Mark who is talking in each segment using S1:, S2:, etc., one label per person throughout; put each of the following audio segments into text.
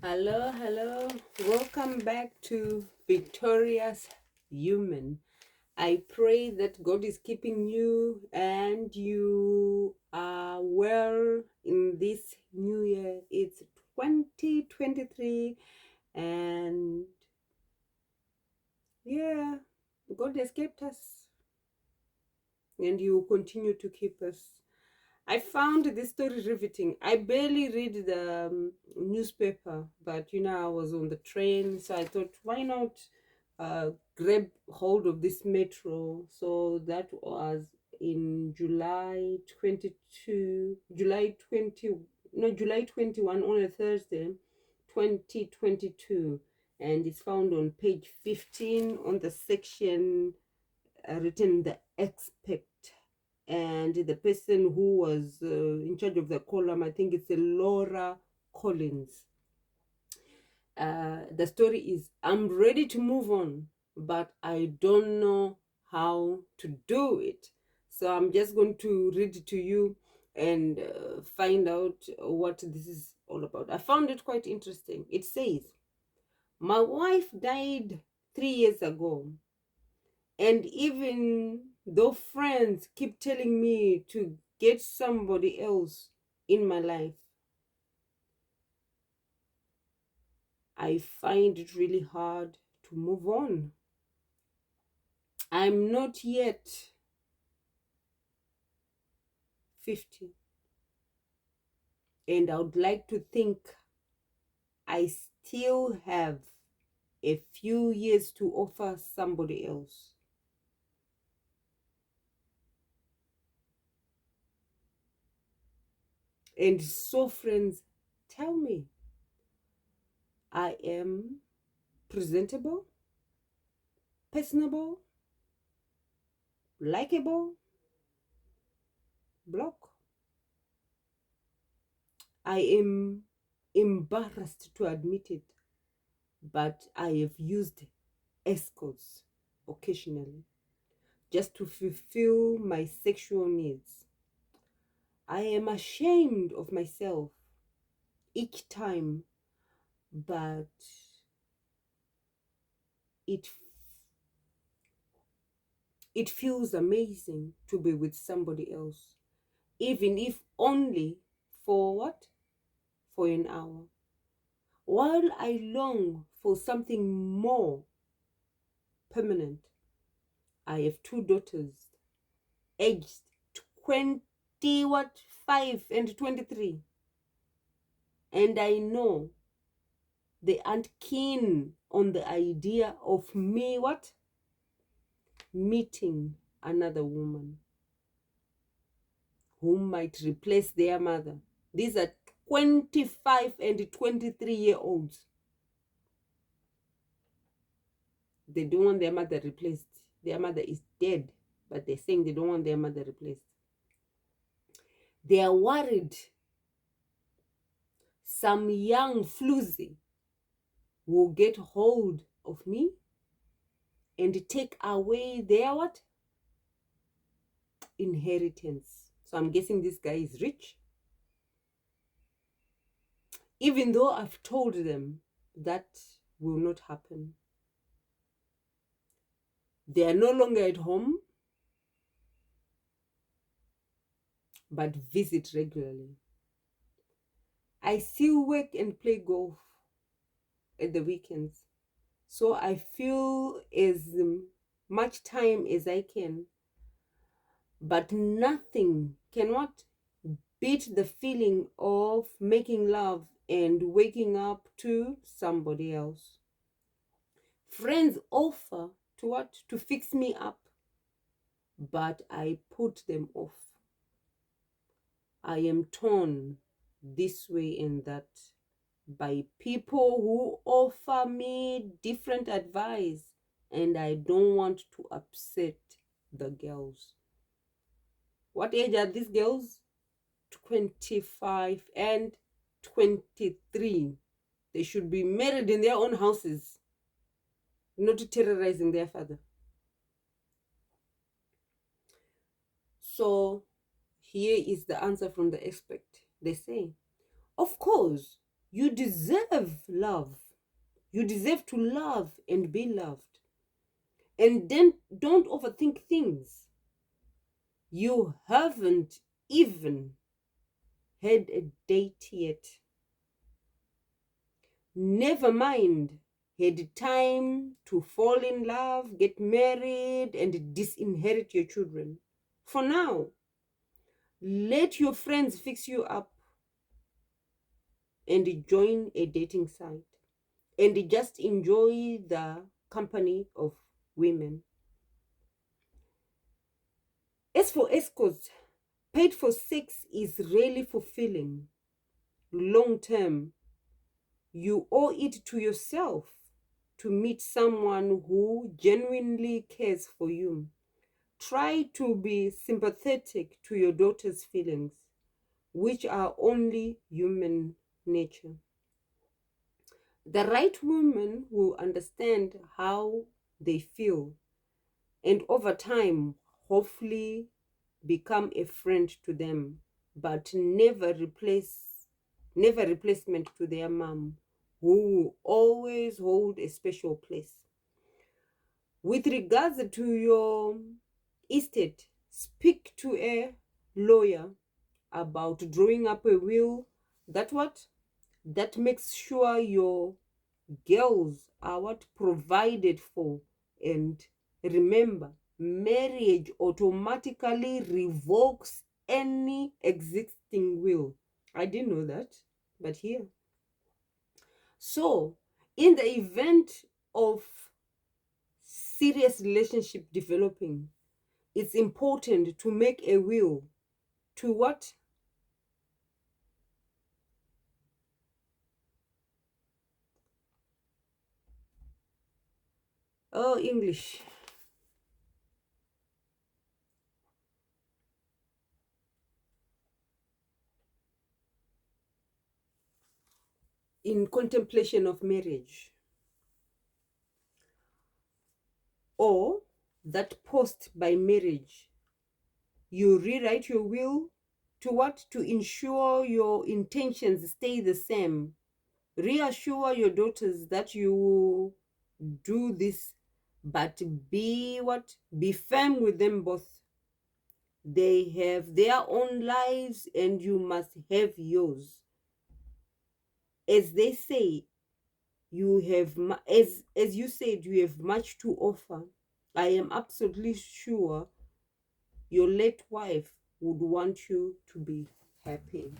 S1: Hello. Welcome back to Victorious Human. I pray that God is keeping you and you are well in this new year. It's 2023 and yeah, God has kept us and you will continue to keep us. I found this story riveting. I barely read the newspaper, but I was on the train, so I thought, why not grab hold of this metro? So that was in July 21 on a Thursday, 2022. And it's found on page 15 on the section written the expect, and the person who was in charge of the column, I think it's Laura Collins. The story is, I'm ready to move on, but I don't know how to do it. So I'm just going to read it to you and find out what this is all about. I found it quite interesting. It says, my wife died 3 years ago. And even though friends keep telling me to get somebody else in my life, I find it really hard to move on. I'm not yet 50. And I would like to think I still have a few years to offer somebody else. And so, friends, tell me, I am presentable, personable, likable, block. I am embarrassed to admit it, but I have used escorts occasionally just to fulfill my sexual needs. I am ashamed of myself each time, but it feels amazing to be with somebody else, even if only for what? For an hour. While I long for something more permanent, I have 2 daughters aged 5 and 23, and I know they aren't keen on the idea of me meeting another woman who might replace their mother. These are 25 and 23-year-olds. They don't want their mother replaced. Their mother is dead, but they're saying they don't want their mother replaced. They are worried some young floozy will get hold of me and take away their inheritance. So I'm guessing this guy is rich. Even though I've told them that will not happen. They are no longer at home, but visit regularly. I still work and play golf at the weekends. So I feel as much time as I can. But nothing can beat the feeling of making love and waking up to somebody else. Friends offer to fix me up, but I put them off. I am torn this way and that by people who offer me different advice, and I don't want to upset the girls. What age are these girls? 25 and 23. They should be married in their own houses, not terrorizing their father. So here is the answer from the expert. They say, of course, You deserve love. You deserve to love and be loved. And then don't overthink things. You haven't even had a date yet. Never mind had time to fall in love, get married, and disinherit your children. For now, let your friends fix you up and join a dating site and just enjoy the company of women. As for escorts, paid for sex is really fulfilling. Long term, you owe it to yourself to meet someone who genuinely cares for you. Try to be sympathetic to your daughter's feelings, which are only human nature. The right woman will understand how they feel and over time, hopefully, become a friend to them, but never replacement to their mom, who will always hold a special place. With regards to your estate, speak to a lawyer about drawing up a will that makes sure your girls are provided for. And remember, marriage automatically revokes any existing will. I didn't know that, but here. So, in the event of serious relationship developing, it's important to make a will to what? Oh, English. In contemplation of marriage, or that post by marriage, you rewrite your will to what? To ensure your intentions stay the same. Reassure your daughters that you will do this, but be what? Be firm with them both. They have their own lives and you must have yours. As they say, you have as you said, you have much to offer. I am absolutely sure your late wife would want you to be happy.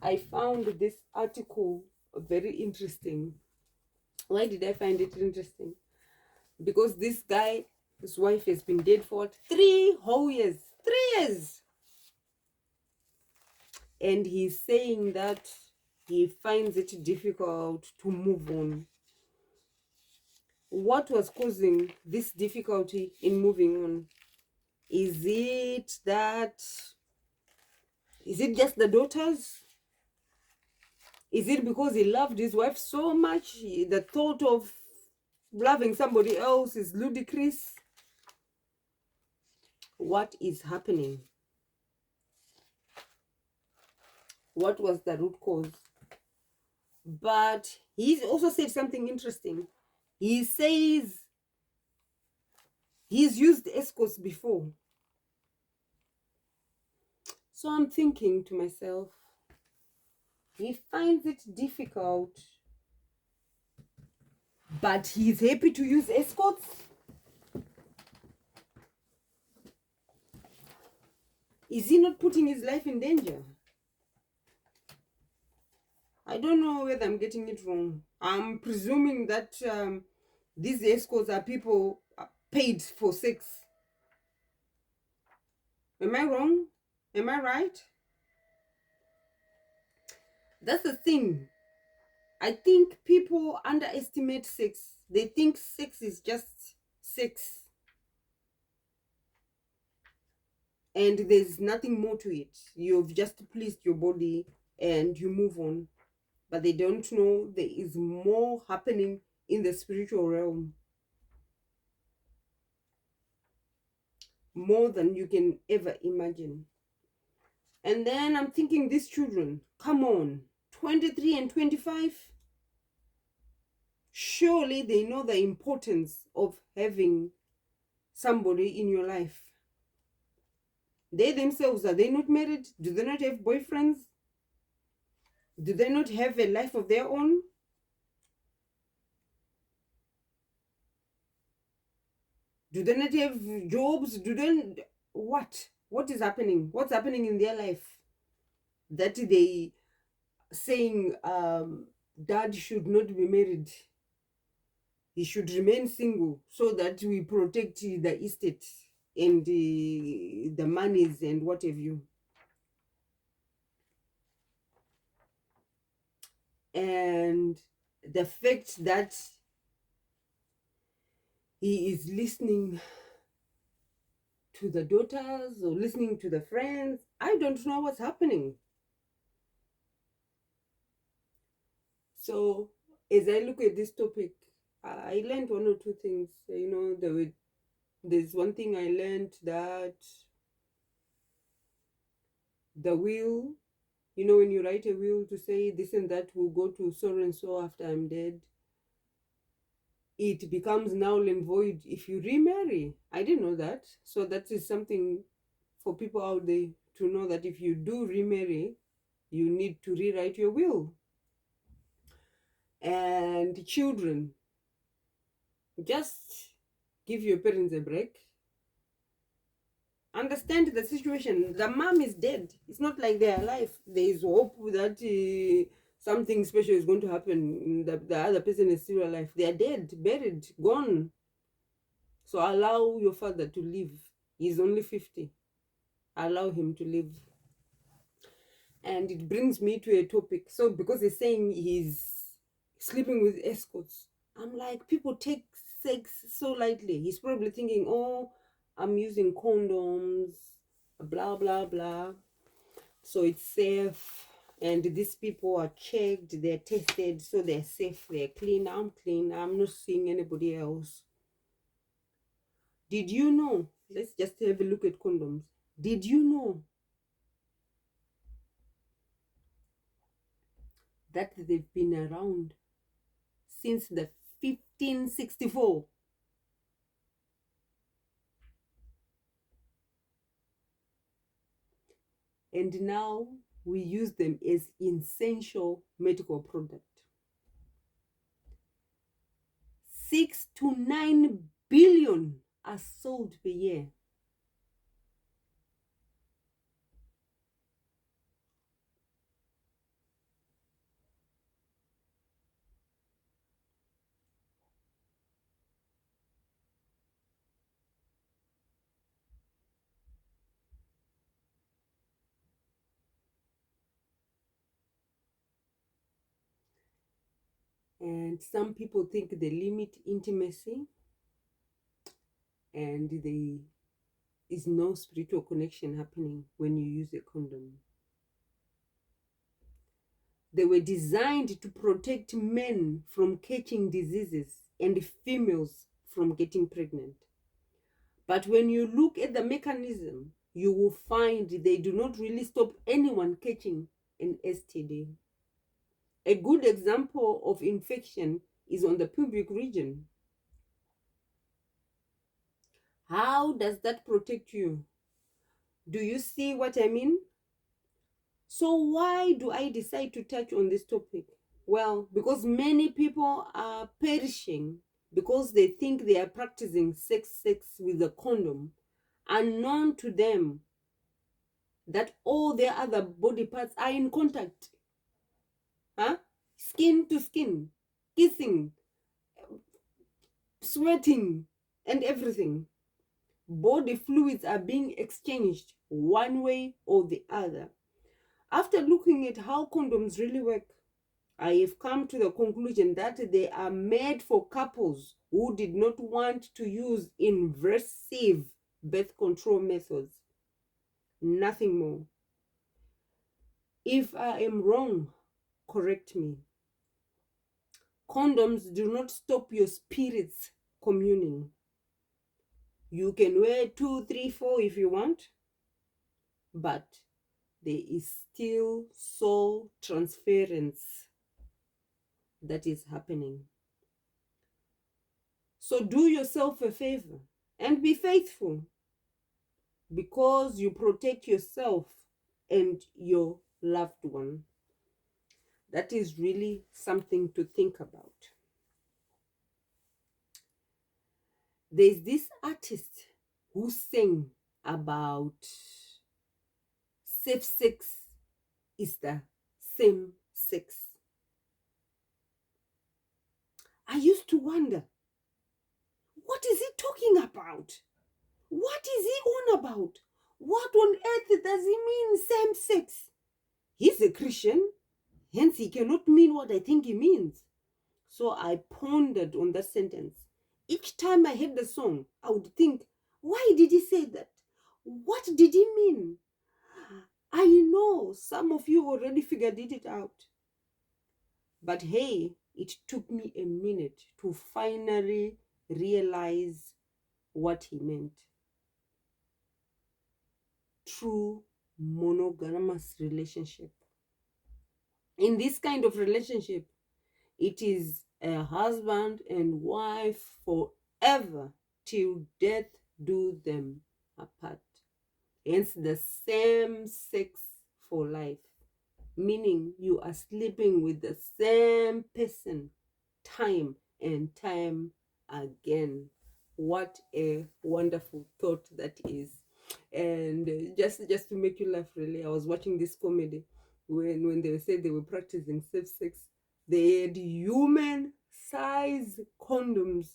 S1: I found this article very interesting. Why did I find it interesting? Because this guy, his wife has been dead for what? 3 whole years. 3 years. And he's saying that he finds it difficult to move on. What was causing this difficulty in moving on? Is it just the daughters? Is it because he loved his wife so much? The thought of loving somebody else is ludicrous. What is happening? What was the root cause? But he also said something interesting. He says he's used escorts before. So I'm thinking to myself, he finds it difficult, but he's happy to use escorts. Is he not putting his life in danger? I don't know whether I'm getting it wrong. I'm presuming that these escorts are people paid for sex. Am I wrong? Am I right? That's the thing. I think people underestimate sex. They think sex is just sex. And there's nothing more to it. You've just pleased your body and you move on. But they don't know there is more happening in the spiritual realm. More than you can ever imagine. And then I'm thinking, these children, come on. 23 and 25, surely they know the importance of having somebody in your life. They themselves, are they not married? Do they not have boyfriends? Do they not have a life of their own? Do they not have jobs? Do they, what is happening? What's happening in their life that they saying dad should not be married, he should remain single so that we protect the estate and the monies and what have you? And the fact that he is listening to the daughters or listening to the friends, I don't know what's happening. So as I look at this topic, I learned one or two things. You know, there's one thing I learned, that the will, you know, when you write a will to say this and that will go to so and so after I'm dead, it becomes null and void if you remarry. I didn't know that. So that is something for people out there to know, that if you do remarry, you need to rewrite your will. And children, just give your parents a break. Understand the situation. The mom is dead. It's not like they're alive. There is hope that something special is going to happen. The other person is still alive. They are dead, buried, gone. So allow your father to live. He's only 50. Allow him to live. And it brings me to a topic. So because he's saying he's sleeping with escorts, I'm like, people take sex so lightly. He's probably thinking, oh, I'm using condoms, blah, blah, blah. So it's safe. And these people are checked, they're tested, so they're safe, they're clean. I'm clean. I'm not seeing anybody else. Did you know? Let's just have a look at condoms. Did you know that they've been around since the 1564? And now we use them as essential medical product. 6 to 9 billion are sold per year. And some people think they limit intimacy and there is no spiritual connection happening when you use a condom. They were designed to protect men from catching diseases and females from getting pregnant. But when you look at the mechanism, you will find they do not really stop anyone catching an STD. A good example of infection is on the pubic region. How does that protect you? Do you see what I mean? So why do I decide to touch on this topic? Well, because many people are perishing because they think they are practicing sex with a condom, unknown to them that all their other body parts are in contact. Skin to skin, kissing, sweating, and everything. Body fluids are being exchanged one way or the other. After looking at how condoms really work, I have come to the conclusion that they are made for couples who did not want to use invasive birth control methods. Nothing more. If I am wrong, correct me. Condoms do not stop your spirits communing. You can wear 2, 3, 4 if you want, but there is still soul transference that is happening. So do yourself a favor and be faithful, because you protect yourself and your loved one. That is really something to think about. There's this artist who sang about safe sex is the same sex. I used to wonder, what is he talking about? What is he on about? What on earth does he mean same sex? He's a Christian, hence he cannot mean what I think he means. So I pondered on that sentence. Each time I heard the song, I would think, why did he say that? What did he mean? I know some of you already figured it out. But hey, it took me a minute to finally realize what he meant. True monogamous relationship. In this kind of relationship, it is a husband and wife forever till death do them apart. Hence the same sex for life, meaning you are sleeping with the same person time and time again. What a wonderful thought that is. And just to make you laugh, really, I was watching this comedy when they said they were practicing safe sex. They had human size condoms.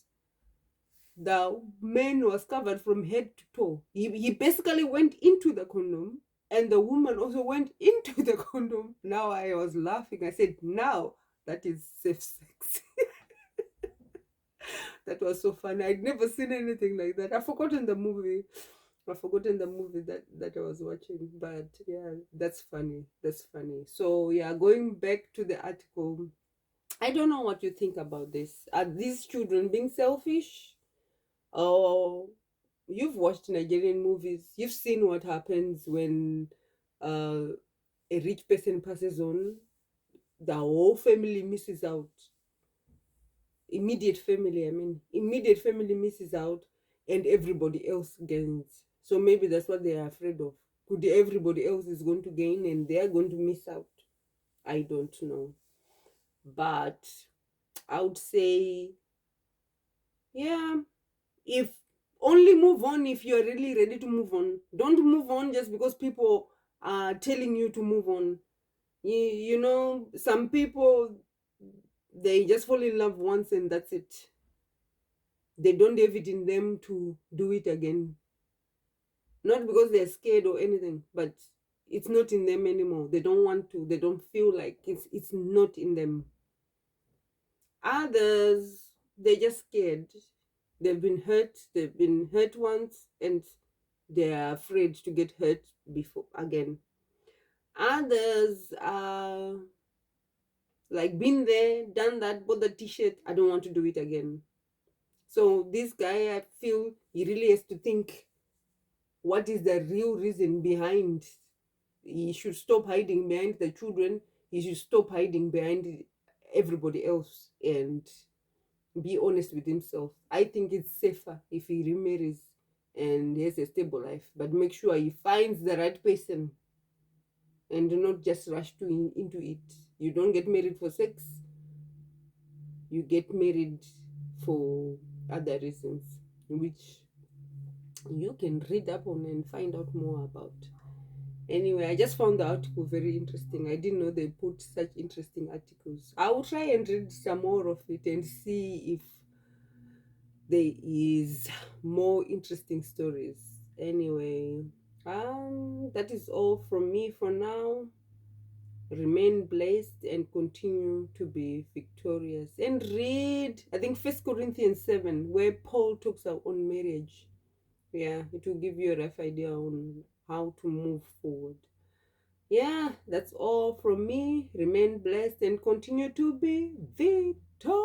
S1: The man was covered from head to toe. He basically went into the condom, and the woman also went into the condom. Now I was laughing. I said, now that is safe sex. That was so funny. I'd never seen anything like that. I've forgotten the movie that I was watching. But yeah, that's funny. That's funny. So yeah, going back to the article, I don't know what you think about this. Are these children being selfish? Oh, you've watched Nigerian movies. You've seen what happens when a rich person passes on. The whole family misses out. Immediate family misses out, and everybody else gains. So maybe that's what they are afraid of. Could everybody else is going to gain and they are going to miss out? I don't know. But I would say, yeah, if only move on if you're really ready to move on. Don't move on just because people are telling you to move on. You know, some people, they just fall in love once and that's it. They don't have it in them to do it again. Not because they're scared or anything, but it's not in them anymore. They don't want to. They don't feel like it's not in them. Others, they're just scared. They've been hurt once, and they're afraid to get hurt before again. Others are like, been there, done that, bought the t-shirt, I don't want to do it again. So this guy, I feel he really has to think, what is the real reason behind? He should stop hiding behind the children. He should stop hiding behind everybody else and be honest with himself. I think it's safer if he remarries and has a stable life, but make sure he finds the right person and do not just rush into it. You don't get married for sex. You get married for other reasons, which you can read up on and find out more about. Anyway, I just found the article very interesting. I didn't know they put such interesting articles. I will try and read some more of it and see if there is more interesting stories. Anyway, that is all from me for now. Remain blessed and continue to be victorious. And read, I think, 1 Corinthians 7, where Paul talks on marriage. Yeah, it will give you a rough idea on how to move forward. Yeah, that's all from me. Remain blessed and continue to be victorious.